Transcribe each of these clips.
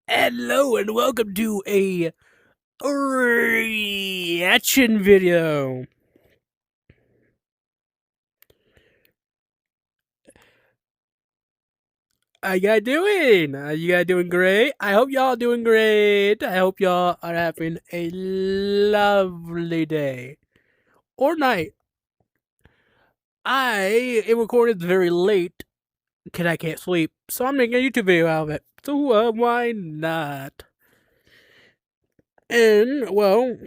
Hello and welcome to a reaction video. How you guys doing? You guys doing great? I hope y'all doing great. I hope y'all are having a lovely day or night. I am recording very late because I can't sleep, so I'm making a YouTube video out of it. So why not? And well,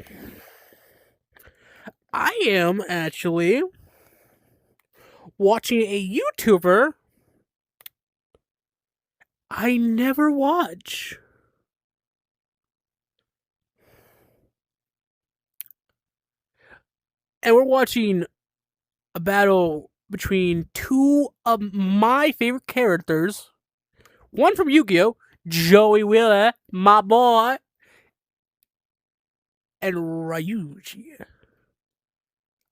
I am actually watching a YouTuber I never watch. And we're watching a battle between two of my favorite characters. One from Yu-Gi-Oh! Joey Wheeler, my boy, and Ryuji.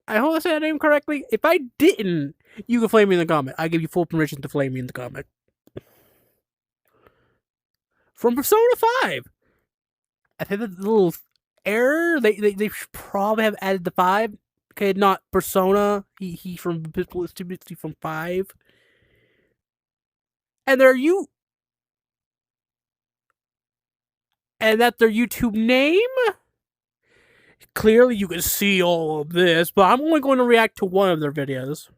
I hope I said that name correctly. If I didn't, you can flame me in the comment. I give you full permission to flame me in the comment. From Persona 5. I think that's a little error. They should probably have added the 5. Okay, not Persona. He from from 5. And that's their YouTube name. Clearly, you can see all of this, but I'm only going to react to one of their videos.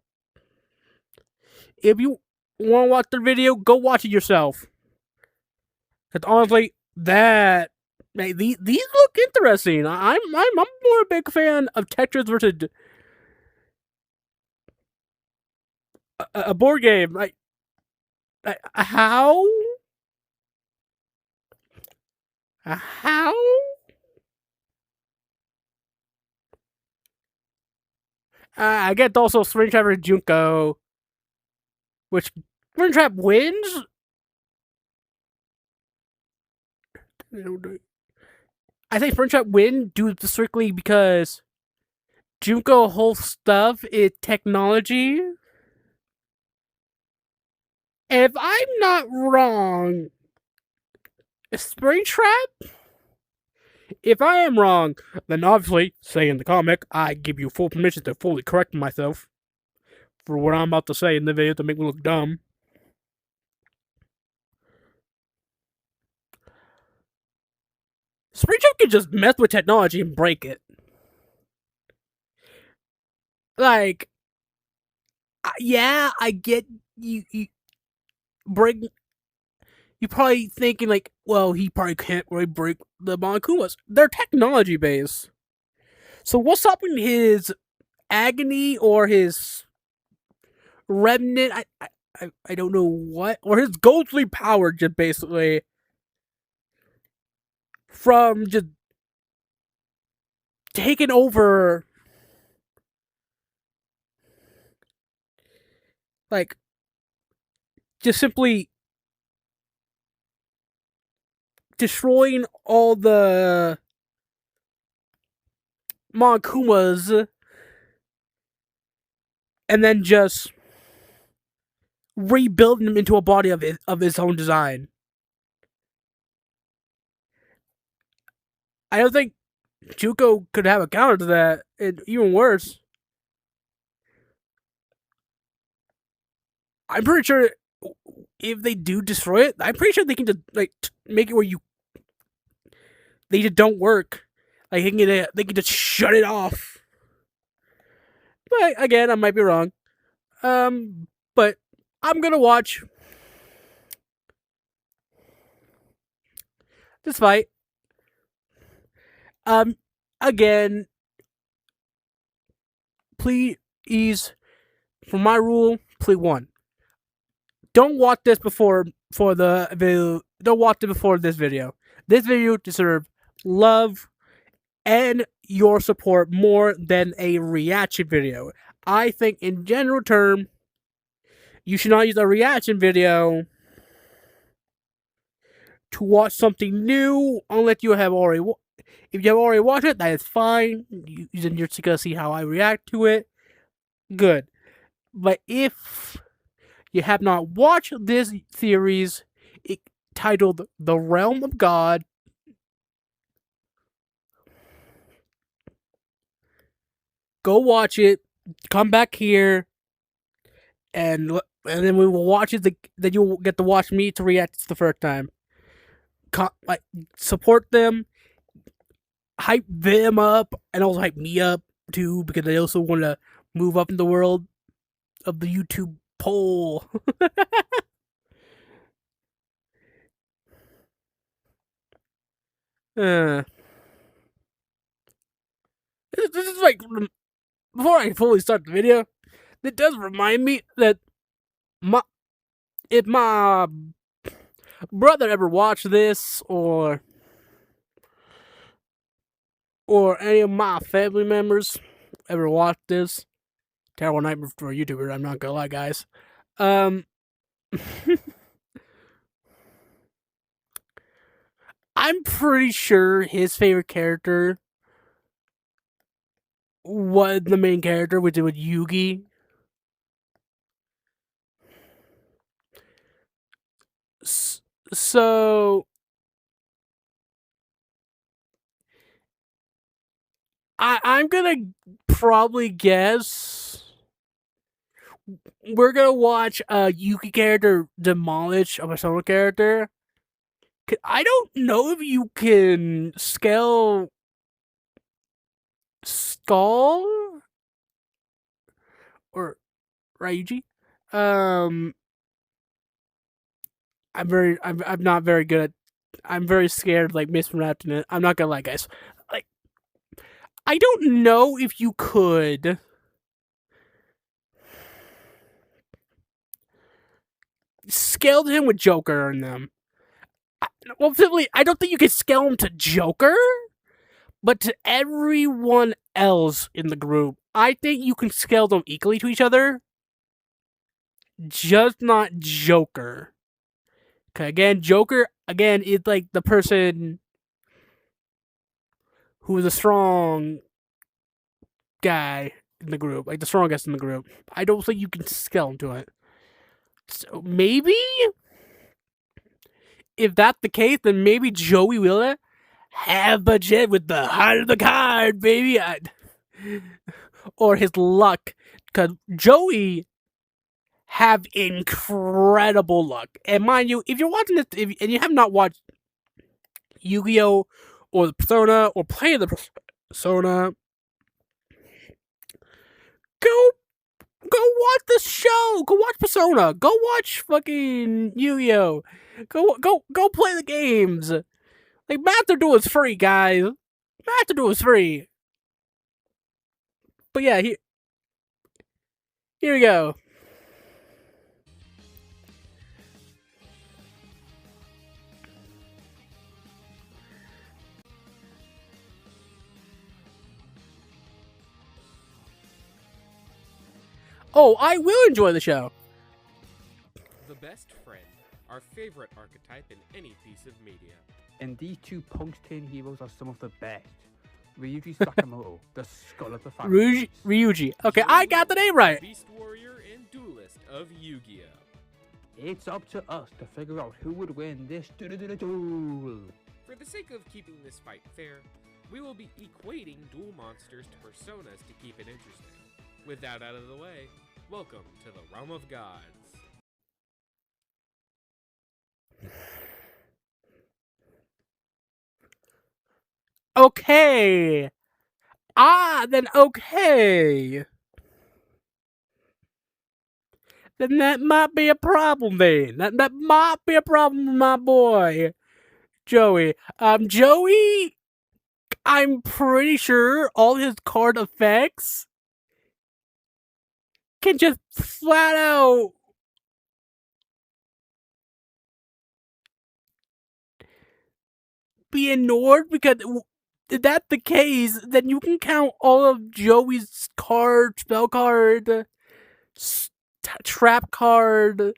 If you want to watch their video, go watch it yourself. Because honestly, these look interesting. I'm more a big fan of Tetris versus a board game. How? How? I get also Springtrap versus Junko, which Springtrap wins. I think Springtrap win due to strictly because Junko whole stuff is technology. If I'm not wrong, Springtrap? If I am wrong, then obviously, say in the comic, I give you full permission to fully correct myself for what I'm about to say in the video to make me look dumb. Springtrap can just mess with technology and break it. Like, yeah, I get you break. You're probably thinking like, well, he probably can't really break the Monkumas. They're technology based. So what's stopping his agony or his remnant? I don't know what, or his ghostly power, just basically from just taking over, like just simply destroying all the Monkumas, and then just rebuilding him into a body of his own design. I don't think Juko could have a counter to that, and even worse, I'm pretty sure if they do destroy it, I'm pretty sure they can just like make it where they just don't work. Like they can just shut it off. But again, I might be wrong. But I'm gonna watch this fight. Again, please, for my rule, play one. Don't watch this before for the video. Don't watch it before this video. This video deserves love and your support more than a reaction video. I think, in general term, you should not use a reaction video to watch something new unless you have already. If you have already watched it, that is fine. You're just gonna see how I react to it. Good. But if you have not watched this series, titled The Realm of God. Go watch it. Come back here, and then we will watch it. Then you'll get to watch me to react the first time. Like, support them, hype them up, and also hype me up too, because I also want to move up in the world of the YouTube poll. This is like, before I fully start the video, it does remind me that if my brother ever watched this, or any of my family members ever watched this, terrible nightmare for a YouTuber, I'm not gonna lie, guys. I'm pretty sure his favorite character was the main character, which was Yugi. So I'm gonna probably guess we're gonna watch a Yugi character demolish a Persona character. I don't know if you can scale Skull or Ryuji. I'm not very good at. I'm very scared, like, mispronouncing it. I'm not gonna lie, guys. Like, I don't know if you could scale him with Joker in them. Well, simply, I don't think you can scale him to Joker, but to everyone else in the group, I think you can scale them equally to each other. Just not Joker. Okay, again, Joker, again, is like the person who is a strong guy in the group, like the strongest in the group. I don't think you can scale him to it. So maybe, if that's the case, then maybe Joey Wheeler have budget with the heart of the card, baby. Or his luck. Because Joey have incredible luck. And mind you, if you're watching this and you have not watched Yu-Gi-Oh! Or the Persona, or play the Persona, go watch the show. Go watch Persona. Go watch fucking Yu-Gi-Oh! Go play the games. Like, Master Duel is free, guys. Master Duel is free. But yeah, here we go. Oh, I will enjoy the show. The best friend, our favorite archetype in any piece of media. And these two Punch Turn heroes are some of the best. Ryuji Sakamoto, the skull of the family. Ryuji. Okay, I got the name right. Beast warrior and duelist of Yu-Gi-Oh! It's up to us to figure out who would win this duel. For the sake of keeping this fight fair, we will be equating duel monsters to personas to keep it interesting. With that out of the way, welcome to the Realm of Gods. Okay. Then okay. Then that might be a problem then. That might be a problem with my boy, Joey. Joey, I'm pretty sure all his card effects can just flat out be ignored, because if that's the case, then you can count all of Joey's card, spell card, trap card,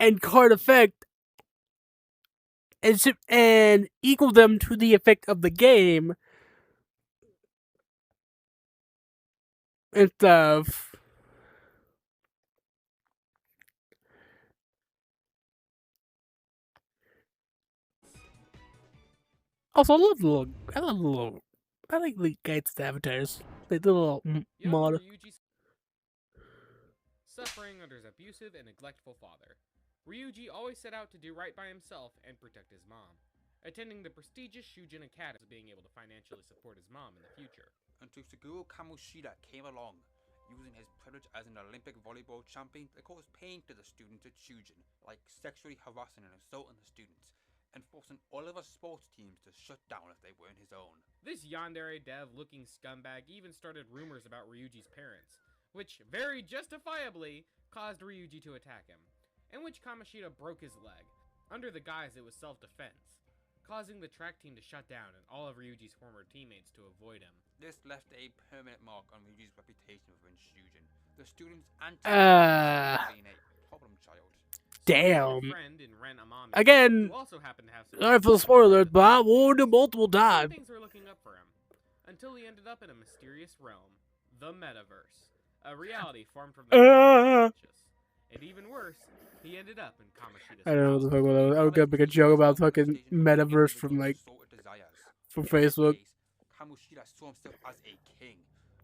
and card effect, and equal them to the effect of the game and stuff. Also, I like the guides avatars. Like the little Young mod. Ryuji suffering under his abusive and neglectful father. Ryuji always set out to do right by himself and protect his mom, attending the prestigious Shujin Academy, being able to financially support his mom in the future. Until Suguro Kamoshida came along, using his privilege as an Olympic volleyball champion to cause pain to the students at Shujin, like sexually harassing and assaulting the students, and forcing all of our sports teams to shut down if they weren't his own. This yandere dev-looking scumbag even started rumors about Ryuji's parents, which very justifiably caused Ryuji to attack him, in which Kamoshida broke his leg, under the guise it was self-defense, causing the track team to shut down and all of Ryuji's former teammates to avoid him. This left a permanent mark on Ryuji's reputation within Shujin. The students and being a problem child. Damn. Friend in Ren Amami, Again, who also happened to have some sorry for the spoilers, but I warned him multiple times. things were looking up for him, until he ended up in a mysterious realm, the Metaverse, a reality formed from the conscious. And even worse, he ended up in Kamoshida's I don't know what the house. fuck was that. I was gonna make a joke about fucking metaverse from like from Facebook. Kamoshida saw himself as a king,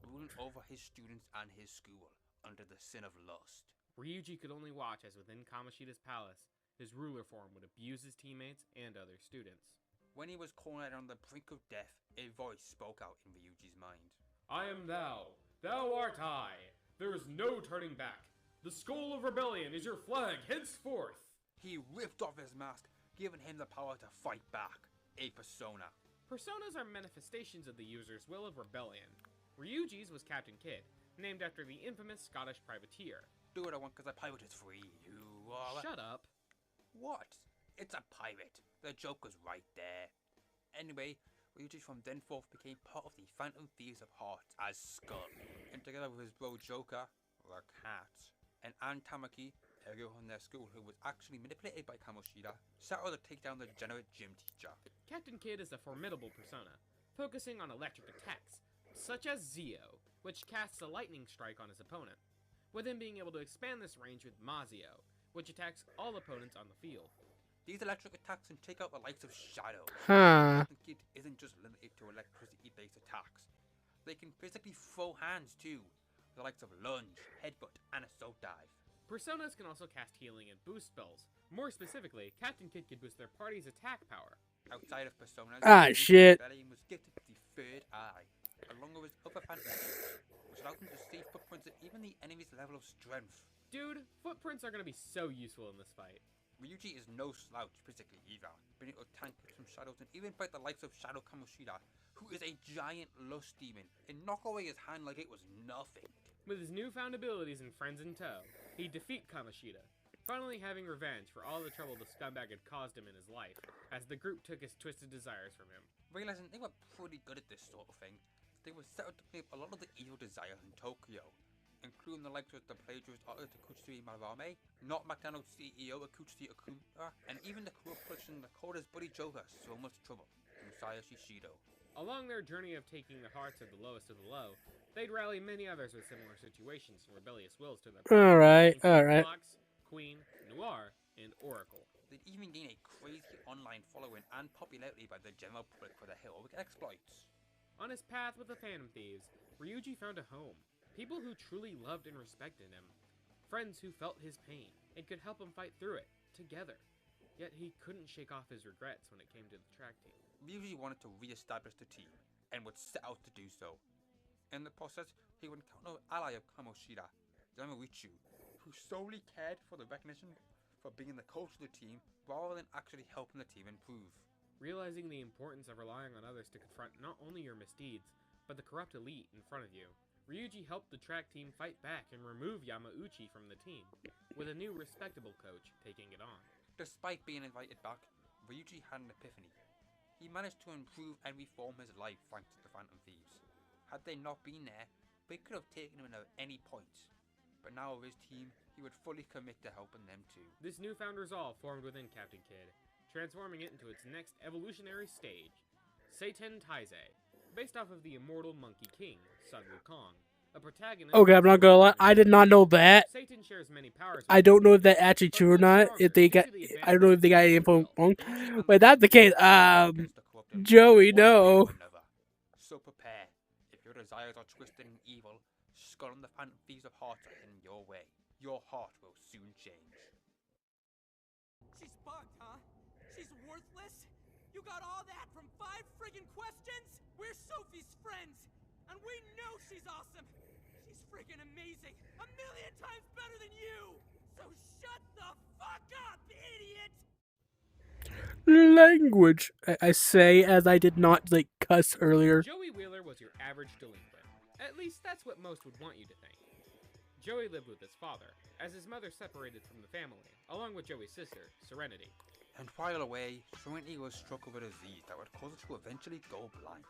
ruling over his students and his school under the sin of lust. Ryuji could only watch as within Kamoshida's palace, his ruler form would abuse his teammates and other students. When he was cornered on the brink of death, a voice spoke out in Ryuji's mind. I am thou. Thou art I. There is no turning back. The skull of rebellion is your flag henceforth. He ripped off his mask, giving him the power to fight back. A persona. Personas are manifestations of the user's will of rebellion. Ryuji's was Captain Kidd, named after the infamous Scottish privateer. Do what I want because a pirate is free. You are... Shut up. What? It's a pirate. The joke was right there. Anyway, Ryuji from then forth became part of the Phantom Thieves of Hearts as Skull, and together with his bro Joker, the Cat, and Ann Tamaki, a girl from their school who was actually manipulated by Kamoshida, set out to take down the degenerate gym teacher. Captain Kidd is a formidable persona, focusing on electric attacks, such as Zio, which casts a lightning strike on his opponent, with him being able to expand this range with Mazio, which attacks all opponents on the field. These electric attacks can take out the likes of Shadow. Huh. Captain Kidd isn't just limited to electricity-based attacks. They can physically throw hands too, the likes of Lunge, Headbutt, and Assault Dive. Personas can also cast healing and boost spells. More specifically, Captain Kidd can boost their party's attack power. Outside of Personas, Shit. Rebellion was gifted the Third Eye, along with his other fantasies, which allowed him to see footprints at even the enemy's level of strength. Dude, footprints are gonna be so useful in this fight. Ryuji is no slouch physically either, being able to tank with some shadows and even fight the likes of Shadow Kamoshida, who is a giant lust demon, and knock away his hand like it was nothing. With his newfound abilities and friends in tow, he'd defeat Kamoshida, finally having revenge for all the trouble the scumbag had caused him in his life, as the group took his twisted desires from him. Realizing they were pretty good at this sort of thing, they were set out to clean up a lot of the evil desires in Tokyo, including the likes of the plagiarist artist Akuchi Marame, not McDonald's CEO Akuchi Okumura, and even the corrupt person that caused his buddy Joker so much trouble, Musashi Shido. Along their journey of taking the hearts of the lowest of the low, they'd rally many others with similar situations and rebellious wills to them. Alright, alright. Fox, Queen, Noir, and Oracle. They'd even gain a crazy online following and popularity by the general public for their heroic exploits. On his path with the Phantom Thieves, Ryuji found a home. People who truly loved and respected him. Friends who felt his pain and could help him fight through it, together. Yet he couldn't shake off his regrets when it came to the track team. Ryuji wanted to re-establish the team, and would set out to do so. In the process, he would encounter an ally of Kamoshida, Yamarichu, who solely cared for the recognition for being the coach of the team, rather than actually helping the team improve. Realizing the importance of relying on others to confront not only your misdeeds, but the corrupt elite in front of you, Ryuji helped the track team fight back and remove Yamauchi from the team, with a new respectable coach taking it on. Despite being invited back, Ryuji had an epiphany. He managed to improve and reform his life thanks to the Phantom Thieves. Had they not been there, they could have taken him at any point. But now with his team, he would fully commit to helping them too. This newfound resolve formed within Captain Kidd, transforming it into its next evolutionary stage, Satan Taizai, based off of the immortal Monkey King, Sun Wukong, a protagonist. Okay, I'm not gonna lie. I did not know that. Satan shares many powers. I don't know if that's actually true or not. If they got, I don't know if they got any info wrong. But if that's the case, Against the corrupt them Joey, one way no. or another. So prepare. If your desires are twisted and evil, Skull and the Phantom Thieves of Hearts are heading your way. Your heart will soon change. She's bugged, huh? She's worthless? You got all that from 5 friggin' questions? We're Sophie's friends, and we know she's awesome. She's friggin' amazing. 1,000,000 times better than you. So shut the fuck up, idiot! Language. I say as I did not like cuss earlier. Joey Wheeler was your average delinquent. At least that's what most would want you to think. Joey lived with his father, as his mother separated from the family, along with Joey's sister, Serenity. And while away, Serenity was struck with a disease that would cause her to eventually go blind,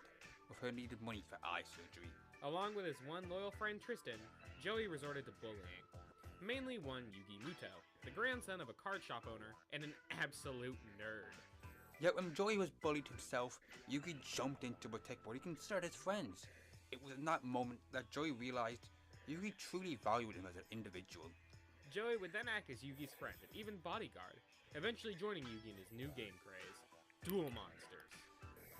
with her needed money for eye surgery. Along with his one loyal friend Tristan, Joey resorted to bullying. Mainly one Yugi Muto, the grandson of a card shop owner and an absolute nerd. Yet when Joey was bullied himself, Yugi jumped in to protect what he considered his friends. It was in that moment that Joey realized Yugi truly valued him as an individual. Joey would then act as Yugi's friend and even bodyguard, eventually joining Yugi in his new game craze, Duel Monsters.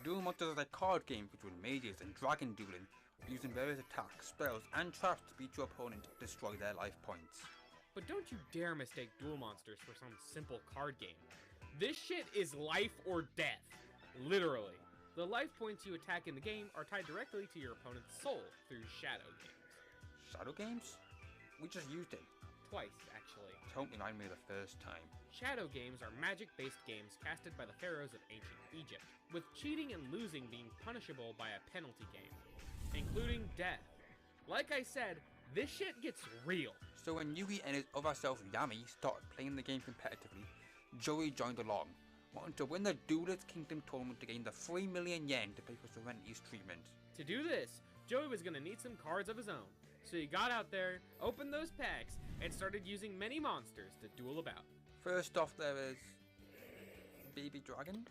Duel Monsters is a card game between mages and dragon dueling, using various attacks, spells, and traps to beat your opponent and destroy their life points. But don't you dare mistake Duel Monsters for some simple card game. This shit is life or death. Literally. The life points you attack in the game are tied directly to your opponent's soul through Shadow Games. Shadow games? We just used it. Twice, actually. Don't remind me of the first time. Shadow Games are magic-based games casted by the pharaohs of ancient Egypt, with cheating and losing being punishable by a penalty game, including death. Like I said, this shit gets real. So when Yugi and his other self Yami started playing the game competitively, Joey joined along, wanting to win the Duelist Kingdom tournament to gain the 3 million yen to pay for Serenity's treatment. To do this, Joey was gonna need some cards of his own, so he got out there, opened those packs, and started using many monsters to duel about. First off, there is Baby Dragon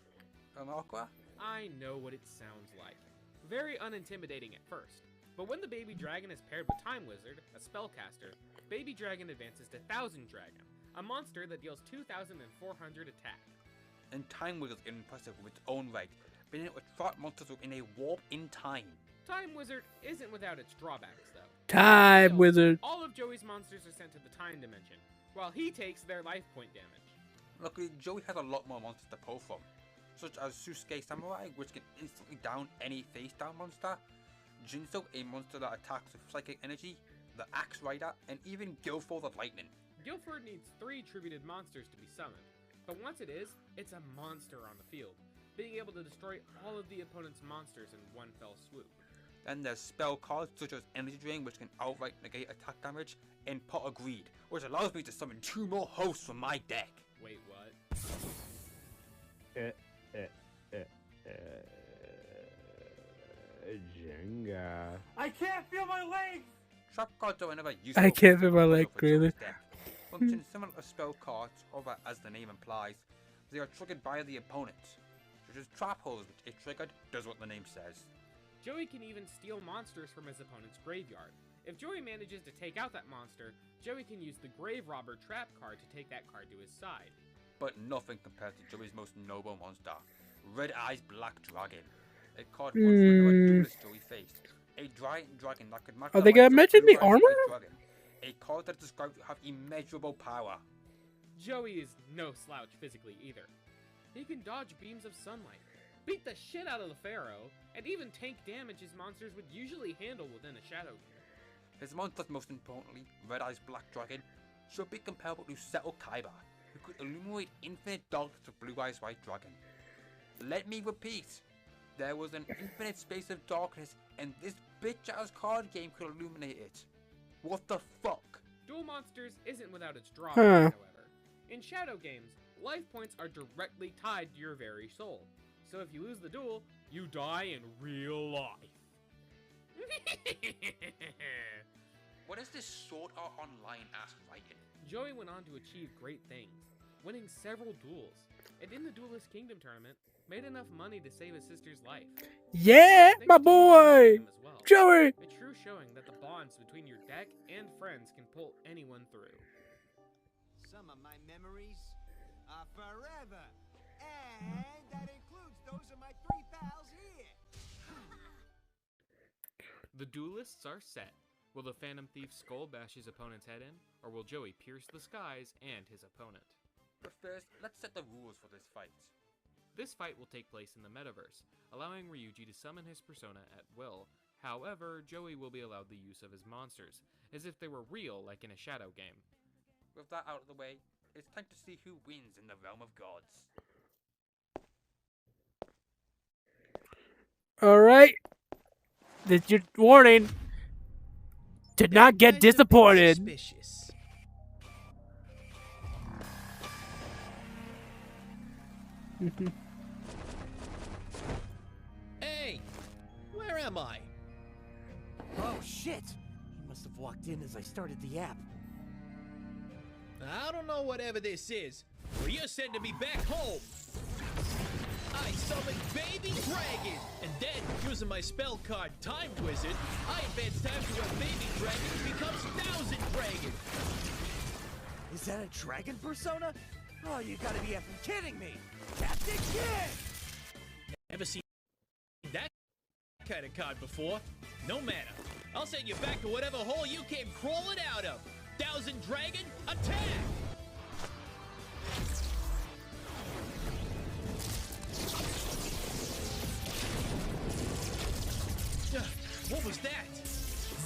from Aqua. I know what it sounds like. Very unintimidating at first, but when the Baby Dragon is paired with Time Wizard, a spellcaster, Baby Dragon advances to Thousand Dragon, a monster that deals 2,400 attack. And Time Wizard is impressive with its own right, being able to trap monsters in a warp in time. Time Wizard isn't without its drawbacks, though. Time Still, Wizard. All of Joey's monsters are sent to the Time Dimension, while he takes their life point damage. Luckily, Joey has a lot more monsters to pull from, such as Susuke Samurai, which can instantly down any face-down monster, Jinso, a monster that attacks with psychic energy, the Axe Rider, and even Guilford the Lightning. Guilford needs 3 tributed monsters to be summoned, but once it is, it's a monster on the field, being able to destroy all of the opponent's monsters in one fell swoop. Then there's spell cards such as Energy Drain, which can outright negate attack damage, and Pot of Greed, which allows me to summon 2 more hosts from my deck. Wait, what? Jenga. I can't feel my legs! Trap cards are another useful I can't feel my feature leg of a Joker's really. deck. Function similar to spell cards, although as the name implies, they are triggered by the opponent, such as Trap Holes, which if triggered, does what the name says. Joey can even steal monsters from his opponent's graveyard. If Joey manages to take out that monster, Joey can use the Grave Robber trap card to take that card to his side. But nothing compared to Joey's most noble monster, Red Eyes Black Dragon. A card once whenever duelist Joey faced. A giant dragon that could match Are the they gonna likes of mention the Blue Eyes armor? White Dragon. A card that is described to have immeasurable power. Joey is no slouch physically either. He can dodge beams of sunlight, beat the shit out of the Pharaoh, and even tank damage his monsters would usually handle within a Shadow Game. His monsters, most importantly, Red Eyes Black Dragon, should be comparable to Seto Kaiba, who could illuminate infinite darkness with Blue Eyes White Dragon. Let me repeat, there was an infinite space of darkness, and this bitch-ass card game could illuminate it. What the fuck? Duel Monsters isn't without its drawbacks, Huh. however. In Shadow Games, life points are directly tied to your very soul. So if you lose the duel, you die in real life. What is this Sword Art Online ass writing? Joey went on to achieve great things, winning several duels, and in the Duelist Kingdom tournament, made enough money to save his sister's life. Yeah, Thanks my to boy, him as well. Joey. A true showing that the bonds between your deck and friends can pull anyone through. Some of my memories are forever. And that includes those of my 3,000 The duelists are set. Will the Phantom Thief's skull bash his opponent's head in, or will Joey pierce the skies and his opponent? But first, let's set the rules for this fight. This fight will take place in the metaverse, allowing Ryuji to summon his persona at will. However, Joey will be allowed the use of his monsters, as if they were real like in a shadow game. With that out of the way, it's time to see who wins in the realm of gods. All right. This is your warning. To not get Guys a bit disappointed. suspicious. Hey, where am I? Oh shit! He must have walked in as I started the app. I don't know whatever this is, but you're sending me back home. I summoned Baby Dragon, and then, using my spell card Time Wizard, I advance time to where Baby Dragon becomes Thousand Dragon. Is that a dragon persona? Oh, you gotta be effing kidding me! Captain Kid! Never seen that kind of card before. No matter. I'll send you back to whatever hole you came crawling out of. Thousand Dragon, attack! What was that?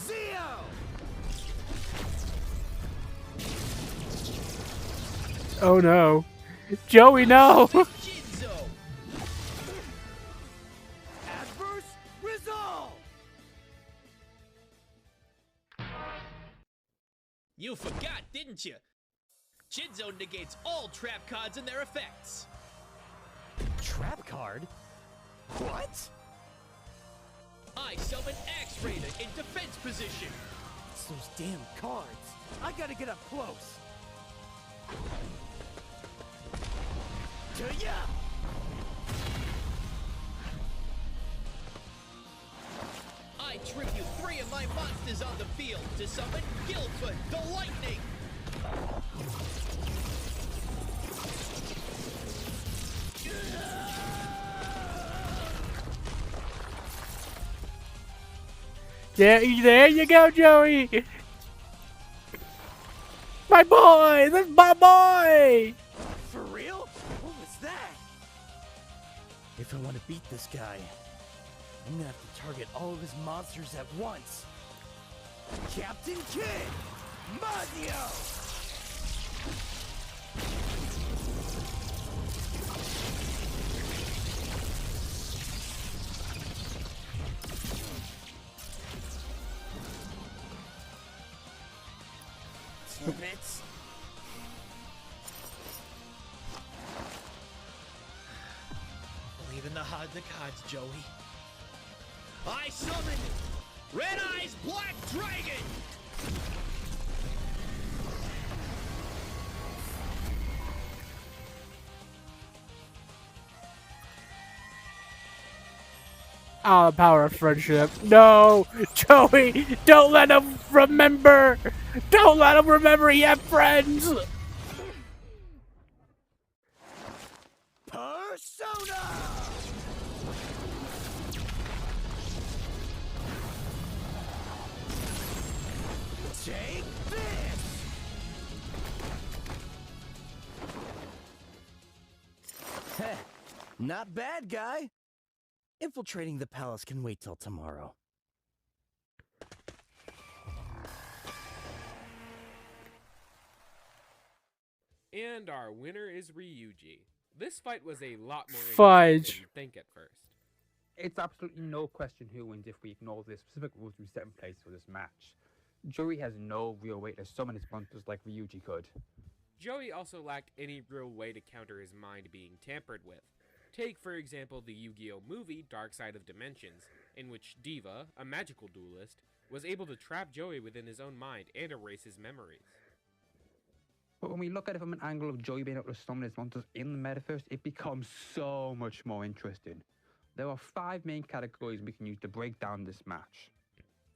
Zeo! Oh no. Joey, no! Jinzo! Adverse result! You forgot, didn't you? Jinzo negates all trap cards and their effects. Trap card? What? I summon Axe Raider in defense position. It's those damn cards. I gotta get up close. To ya! I tribute 3 of my monsters on the field to summon Guildford the Lightning. There you go, Joey! My boy! This is my boy! For real? What was that? If I want to beat this guy, I'm gonna have to target all of his monsters at once. Captain Kid! Mazio! Damn it. Believe in the cards, Joey. I summon Red Eyes Black Dragon! Oh, the power of friendship. No! Joey! Don't let him remember! Don't let him remember he had friends! Persona! Take this! Heh, not bad, guy. Infiltrating the palace can wait till tomorrow. And our winner is Ryuji. This fight was a lot more Fudge. interesting than you'd think at first. It's absolutely no question who wins if we ignore the specific rules we set in place for this match. Joey has no real way to summon his monsters like Ryuji could. Joey also lacked any real way to counter his mind being tampered with. Take, for example, the Yu-Gi-Oh! Movie Dark Side of Dimensions, in which Diva, a magical duelist, was able to trap Joey within his own mind and erase his memories. But when we look at it from an angle of Joey being able to summon his monsters in the metaverse, it becomes so much more interesting. There are 5 main categories we can use to break down this match.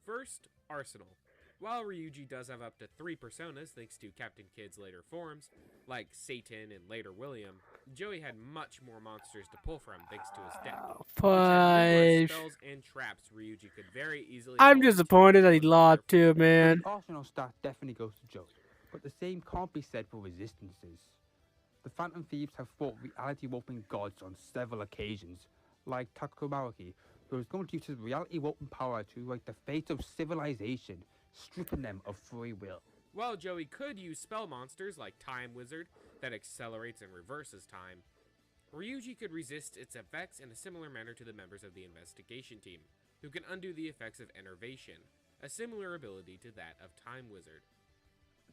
First, Arsenal. While Ryuji does have up to 3 personas thanks to Captain Kid's later forms, like Satan and later William, Joey had much more monsters to pull from thanks to his deck. Five. Spells and traps Ryuji could very easily. I'm fall into disappointed that he with a lost careful too, man. The arsenal stat definitely goes to Joey, but the same can't be said for resistances. The Phantom Thieves have fought reality-warping gods on several occasions, like Takumaraki, who is going to use his reality-warping power to write the fate of civilization, stripping them of free will. While Joey could use spell monsters like Time Wizard that accelerates and reverses time, Ryuji could resist its effects in a similar manner to the members of the investigation team, who can undo the effects of enervation, a similar ability to that of Time Wizard.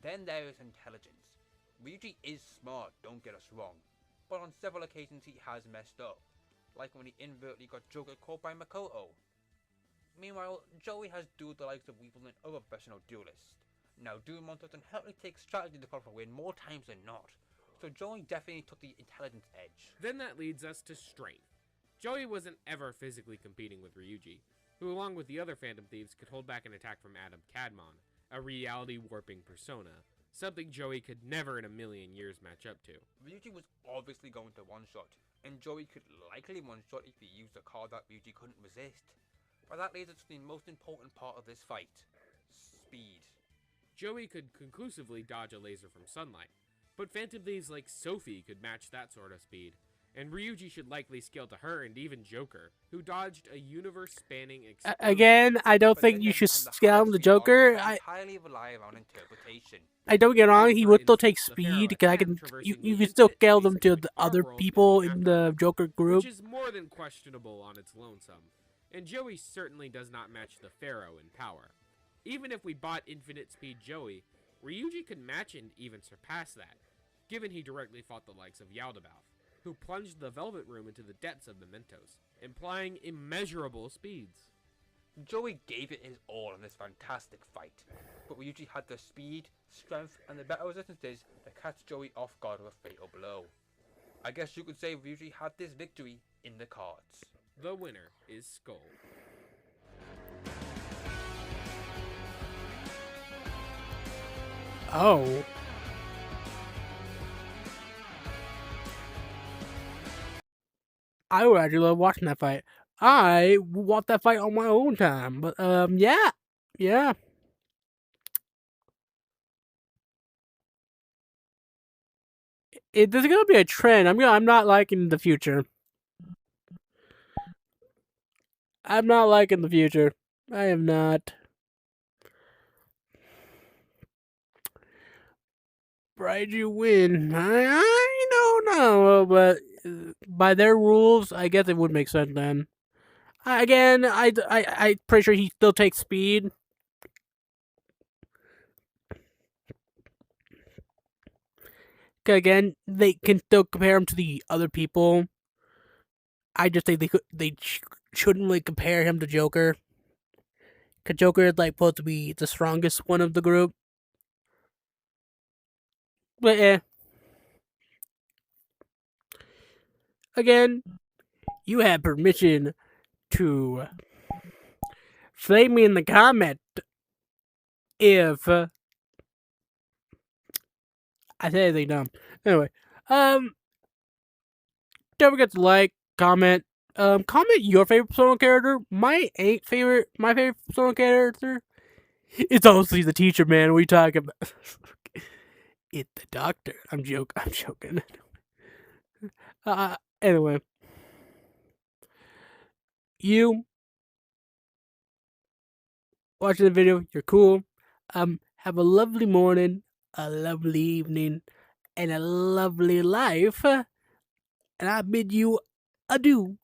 Then there is intelligence. Ryuji is smart, don't get us wrong, but on several occasions he has messed up, like when he inadvertently got Joker caught by Makoto. Meanwhile, Joey has dueled the likes of Weevil and other professional duelists. Now, duel monsters inherently take strategy to conquer win more times than not, so Joey definitely took the intelligence edge. Then that leads us to strength. Joey wasn't ever physically competing with Ryuji, who along with the other Phantom Thieves could hold back an attack from Adam Cadmon, a reality-warping persona, something Joey could never in a million years match up to. Ryuji was obviously going to one-shot, and Joey could likely one-shot if he used a card that Ryuji couldn't resist. But that leads us to the most important part of this fight. Speed. Joey could conclusively dodge a laser from sunlight, but Phantom Thieves like Sophie could match that sort of speed, and Ryuji should likely scale to her and even Joker, who dodged a universe-spanning explosion. Again, I don't But think then you again, should from the scale high the speed Joker. onwards, I entirely rely on interpretation. don't get wrong. He would still take The Pharaoh speed because I attack can. traversing You the can still infinite scale space them to between the our other world and people the in the afterworld, Joker group. which is more than questionable on its lonesome, and Joey certainly does not match the Pharaoh in power. Even if we bought Infinite Speed Joey, Ryuji could match and even surpass that, given he directly fought the likes of Yaldabaoth, who plunged the Velvet Room into the depths of Mementos, implying immeasurable speeds. Joey gave it his all in this fantastic fight, but Ryuji had the speed, strength, and the better resistances to catch Joey off guard with a fatal blow. I guess you could say Ryuji had this victory in the cards. The winner is Skull. Oh. I would actually love watching that fight. I would watch that fight on my own time, but yeah. There's gonna be a trend. I'm not liking the future. I'm not liking the future. I am not. Raiju win. I don't know, but by their rules, I guess it would make sense then. Again, I'm pretty sure he still takes speed. Again, they can still compare him to the other people. I just think they shouldn't really compare him to Joker. Cause Joker is like supposed to be the strongest one of the group. But yeah. Again, you have permission to flame me in the comment if I say anything dumb. Anyway, don't forget to like, comment, comment your favorite Persona character. My favorite Persona character. It's obviously the teacher, man. What are you talking about? It's the doctor. I'm joking. Anyway. You watching the video, you're cool. Have a lovely morning, a lovely evening, and a lovely life. And I bid you adieu.